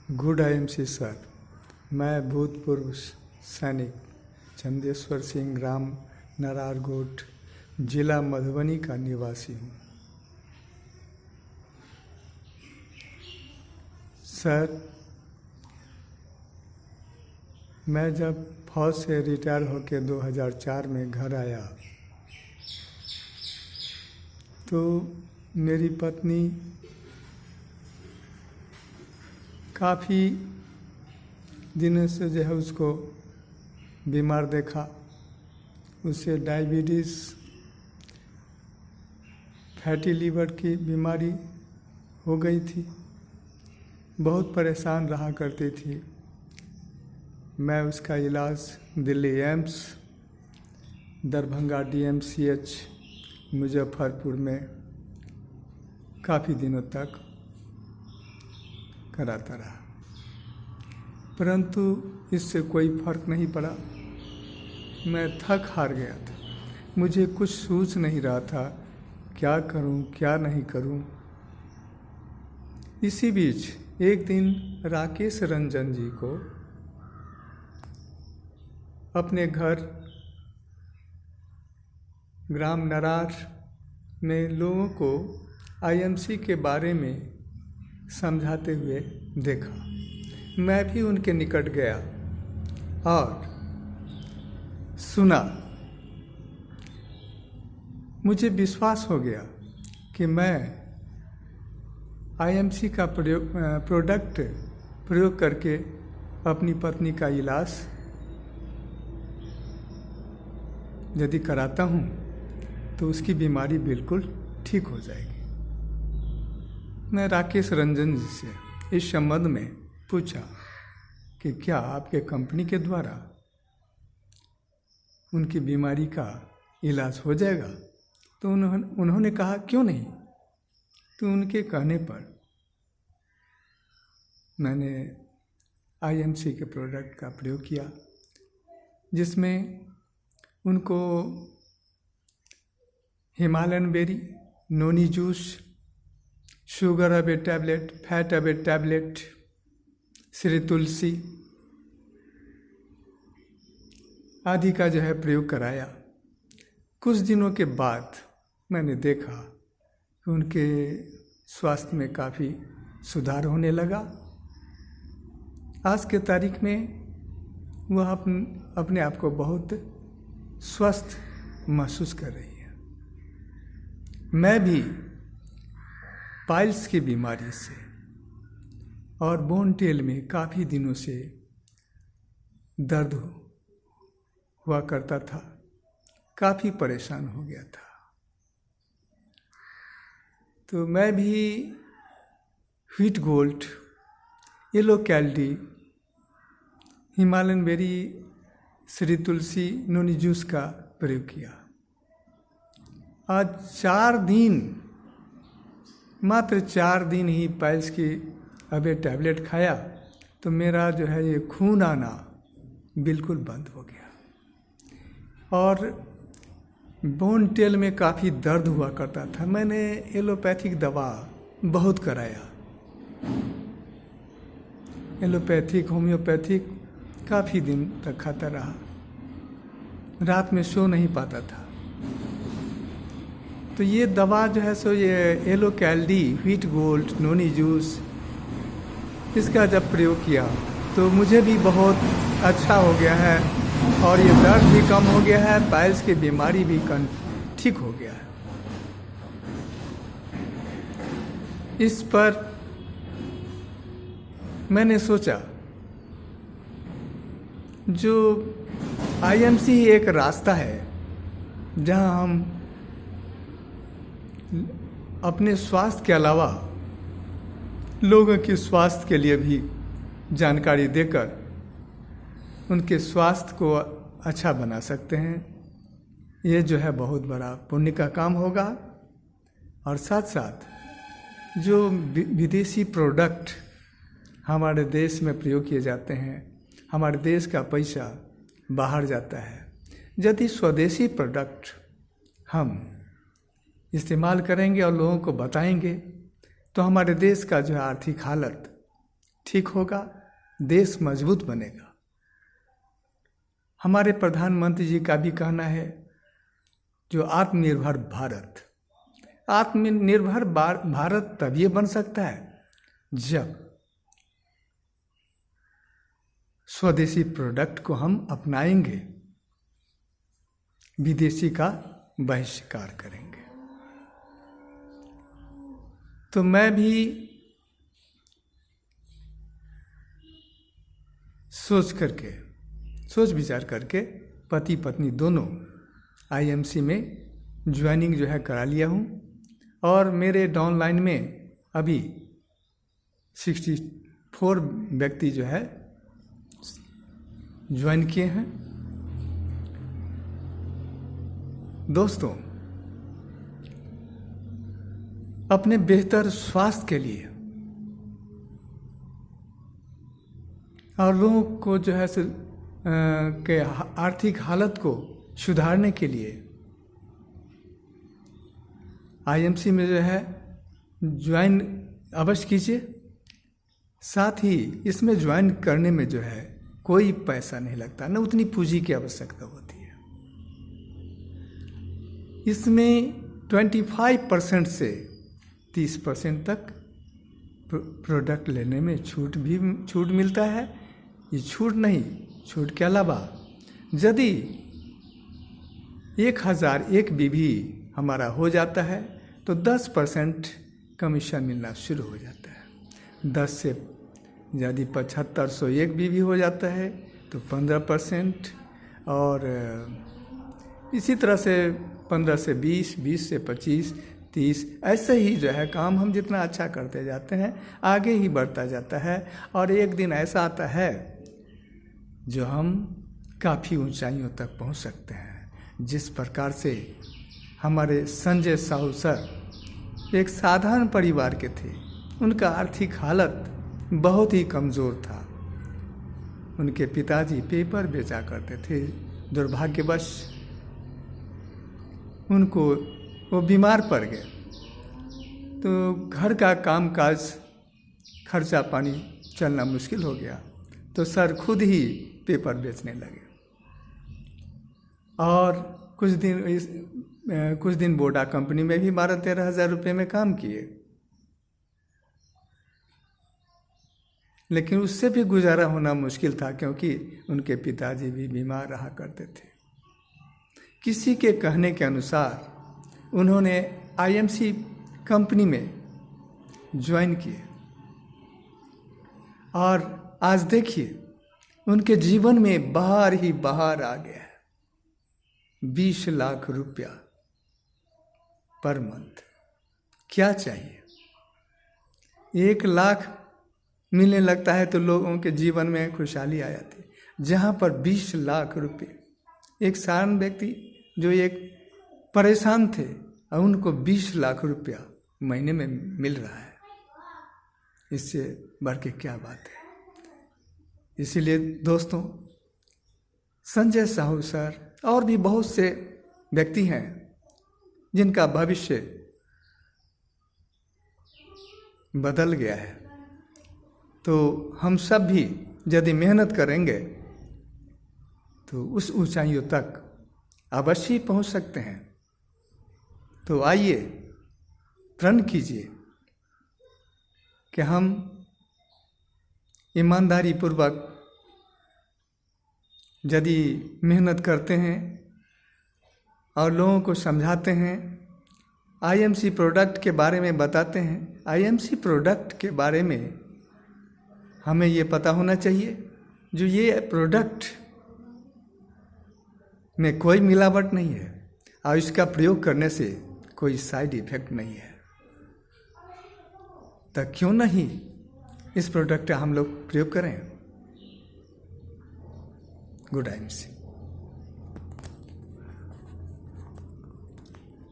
Good IMC sir, मैं भूतपूर्व सैनिक चंदेश्वर सिंह, ग्राम नरारगोट, जिला मधुबनी का निवासी हूँ। सर, मैं जब फौज से रिटायर होकर 2004 में घर आया तो मेरी पत्नी काफ़ी दिनों से जो है उसको बीमार देखा। उसे डायबिटीज़, फैटी लीवर की बीमारी हो गई थी। बहुत परेशान रहा करती थी। मैं उसका इलाज दिल्ली एम्स, दरभंगा DMCH, मुजफ्फरपुर में काफ़ी दिनों तक कराता रहा, परंतु इससे कोई फर्क नहीं पड़ा। मैं थक हार गया था। मुझे कुछ सूझ नहीं रहा था क्या करूं, क्या नहीं करूं। इसी बीच एक दिन राकेश रंजन जी को अपने घर ग्राम नरार में लोगों को IMC के बारे में समझाते हुए देखा। मैं भी उनके निकट गया और सुना। मुझे विश्वास हो गया कि मैं IMC का प्रोडक्ट प्रयोग करके अपनी पत्नी का इलाज यदि कराता हूँ तो उसकी बीमारी बिल्कुल ठीक हो जाएगी। मैं राकेश रंजन जी से इस संबंध में पूछा कि क्या आपके कंपनी के द्वारा उनकी बीमारी का इलाज हो जाएगा? तो उन्होंने कहा क्यों नहीं। तो उनके कहने पर मैंने IMC के प्रोडक्ट का प्रयोग किया, जिसमें उनको Himalayan berry, noni juice, sugar away tablet, fat away tablet, Shri Tulsi आदि का जो है प्रयोग कराया। कुछ दिनों के बाद मैंने देखा कि उनके स्वास्थ्य में काफ़ी सुधार होने लगा। आज के तारीख में वह अपने आप को बहुत स्वस्थ महसूस कर रही है। मैं भी पाइल्स की बीमारी से और बोन टेल में काफ़ी दिनों से दर्द हुआ करता था, काफ़ी परेशान हो गया था। तो मैं भी wheat gold, yellow caldy, Himalayan berry, Shri Tulsi, noni juice का प्रयोग किया। आज 4 दिन, मात्र 4 दिन ही पाइल्स की अबे टैबलेट खाया तो मेरा जो है ये खून आना बिल्कुल बंद हो गया। और बोन टेल में काफ़ी दर्द हुआ करता था। मैंने एलोपैथिक दवा बहुत कराया, एलोपैथिक, होम्योपैथिक काफ़ी दिन तक खाता रहा। रात में सो नहीं पाता था। तो ये दवा जो है सो ये yellow caldy, wheat gold, noni juice, इसका जब प्रयोग किया तो मुझे भी बहुत अच्छा हो गया है और ये दर्द भी कम हो गया है, पाइल्स की बीमारी भी ठीक हो गया है। इस पर मैंने सोचा जो IMC एक रास्ता है जहां हम अपने स्वास्थ्य के अलावा लोगों के स्वास्थ्य के लिए भी जानकारी देकर उनके स्वास्थ्य को अच्छा बना सकते हैं। ये जो है बहुत बड़ा पुण्य का काम होगा। और साथ साथ जो विदेशी प्रोडक्ट हमारे देश में प्रयोग किए जाते हैं, हमारे देश का पैसा बाहर जाता है। यदि स्वदेशी प्रोडक्ट हम इस्तेमाल करेंगे और लोगों को बताएंगे तो हमारे देश का जो है आर्थिक हालत ठीक होगा, देश मजबूत बनेगा। हमारे प्रधानमंत्री जी का भी कहना है, जो आत्मनिर्भर भारत, आत्मनिर्भर भारत तब ये बन सकता है जब स्वदेशी प्रोडक्ट को हम अपनाएंगे, विदेशी का बहिष्कार करेंगे। तो मैं भी सोच विचार करके पति पत्नी दोनों आईएमसी में ज्वाइनिंग जो है करा लिया हूँ, और मेरे डाउनलाइन में अभी 64 व्यक्ति जो है ज्वाइन किए हैं। दोस्तों, अपने बेहतर स्वास्थ्य के लिए और लोगों को जो है के आर्थिक हालत को सुधारने के लिए आईएमसी में जो है ज्वाइन अवश्य कीजिए। साथ ही इसमें ज्वाइन करने में जो है कोई पैसा नहीं लगता, न उतनी पूंजी की आवश्यकता होती है। इसमें 25% से 30% तक प्रोडक्ट लेने में छूट मिलता है। ये छूट के अलावा यदि 1001 बीवी हमारा हो जाता है तो 10% कमीशन मिलना शुरू हो जाता है। 10 से यदि 7501 बीवी हो जाता है तो 15%, और इसी तरह से 15 से 20, 20 से 25, 30, ऐसे ही जो है काम हम जितना अच्छा करते जाते हैं आगे ही बढ़ता जाता है। और एक दिन ऐसा आता है जो हम काफ़ी ऊंचाइयों तक पहुंच सकते हैं। जिस प्रकार से हमारे संजय साहू सर एक साधारण परिवार के थे, उनका आर्थिक हालत बहुत ही कमज़ोर था। उनके पिताजी पेपर बेचा करते थे। दुर्भाग्यवश उनको वो बीमार पड़ गए, तो घर का कामकाज खर्चा पानी चलना मुश्किल हो गया, तो सर खुद ही पेपर बेचने लगे। और कुछ दिन बोडा कंपनी में भी 12-13 हज़ार रुपये में काम किए, लेकिन उससे भी गुजारा होना मुश्किल था, क्योंकि उनके पिताजी भी बीमार रहा करते थे। किसी के कहने के अनुसार उन्होंने आईएमसी कंपनी में ज्वाइन किए, और आज देखिए उनके जीवन में बाहर ही बाहर आ गया है। 20 लाख रुपया पर मंथ। क्या चाहिए? 1 लाख मिलने लगता है तो लोगों के जीवन में खुशहाली आ जाती है, जहाँ पर 20 लाख रुपए, एक साधारण व्यक्ति जो एक परेशान थे और उनको 20 लाख रुपया महीने में मिल रहा है, इससे बढ़ के क्या बात है। इसीलिए दोस्तों, संजय साहू सर और भी बहुत से व्यक्ति हैं जिनका भविष्य बदल गया है, तो हम सब भी यदि मेहनत करेंगे तो उस ऊंचाइयों तक अवश्य ही पहुंच सकते हैं। तो आइए प्रण कीजिए कि हम ईमानदारी पूर्वक यदि मेहनत करते हैं और लोगों को समझाते हैं, आईएमसी प्रोडक्ट के बारे में बताते हैं। आईएमसी प्रोडक्ट के बारे में हमें ये पता होना चाहिए, जो ये प्रोडक्ट में कोई मिलावट नहीं है और इसका प्रयोग करने से कोई साइड इफेक्ट नहीं है। तो क्यों नहीं इस प्रोडक्ट का हम लोग प्रयोग करें। Good IMC.